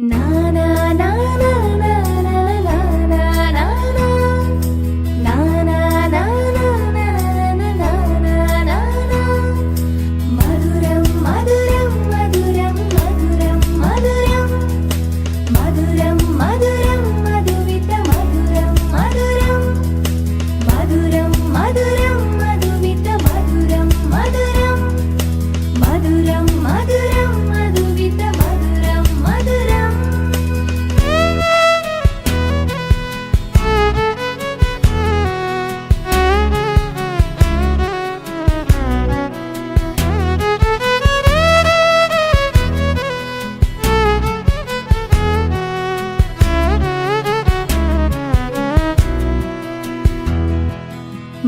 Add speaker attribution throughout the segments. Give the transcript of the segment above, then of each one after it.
Speaker 1: నా నా నా నా నా నా నా నా నా నా నా నా నా నా మధురం మధురం మధురం మధురం మధురం మధురం మధురం మధువిత మధురం మధురం మధురం మధురం మధువిత మధురం మధురం మధురం మధురం మధువిత మధురం మధురం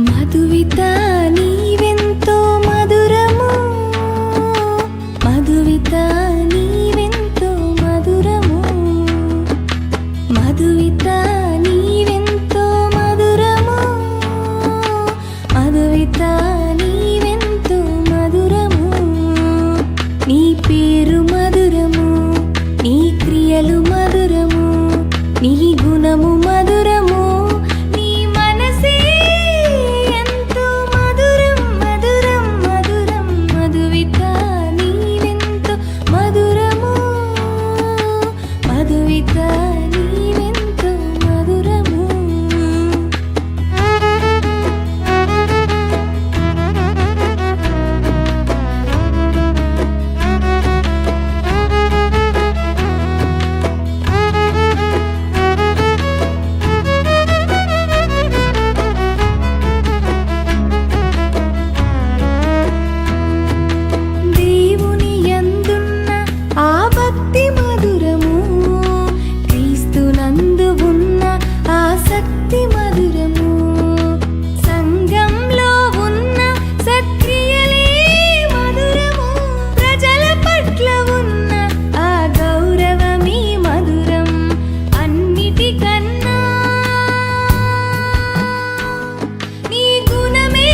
Speaker 1: మధువిత నీవెంతో మధురము మధువిత నీవెంతో మధురము మధువిత నీవెంతో మధురము మధువిత నీవెంతో మధురము నీ పేరు మధురము నీ క్రియలు మధురము నీ గుణము మధురము నీ మనసే ఎంతో మధురం మధురం మధురం మధువిత నీవెంతో మధురము మధువిత నీవెంతో మధురము దేవుని యందున్న ఆ భక్తి మధురము క్రీస్తునందు ఉన్న ఆసక్తి మధురము సంఘంలో ఉన్న సత్క్రియలే మధురము ప్రజల పట్ల ఉన్న ఆ గౌరవమే మధురం అన్నిటికన్నా నీ గుణమే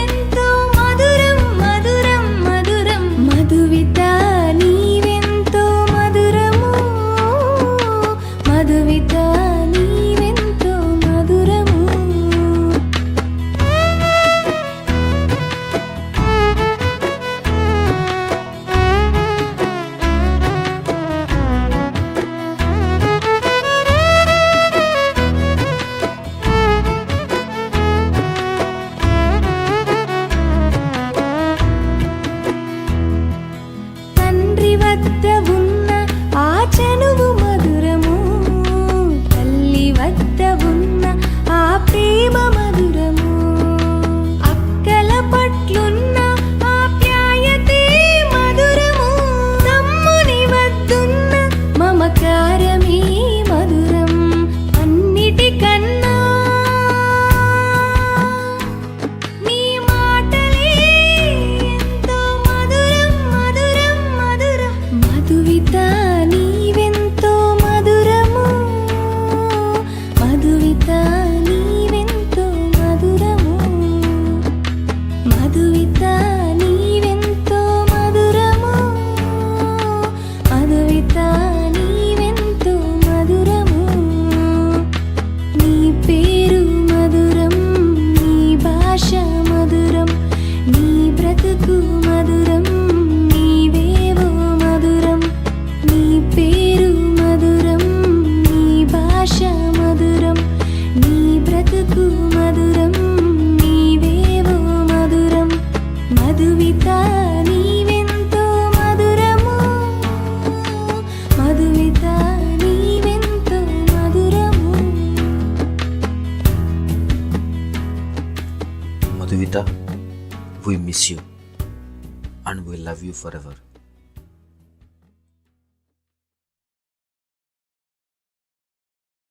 Speaker 1: ఎంతో మధురం మధురం మధురం మధువిత నీవెంతో మధురము మధువిత నీవెంతో మధురము తండ్రి వద్ద ఉన్న ఆ చనువు మధురము తల్లి వద్ద ఉన్న ఆ ప్రేమ మధురము అక్కల పట్లున్న ఆప్యాయతే మధురము తమ్ముని వద్దున్న మమకారమే మధురం అన్నిటికన్నా నీ మాటలే ఎంతో మధురం మధురం మధురం మధువిత నీవెంతో మధురము మధువిత నీవెంతో మధురము మధువిత నీవెంతో మధురము మధువిత నీవెంతో మధురము నీ పేరు మధురం నీ భాష మధురం నీ బ్రతుకు మధురం నీవేవో మధురం నీ పేరు మధురం నీ భాష మధురం నీ బ్రతుకు మధురం నీవేవో మధురం మధువిత నీవెంతో మధురము మధువిత నీవెంతో మధురము
Speaker 2: Madhuvita, we miss you and we love you forever.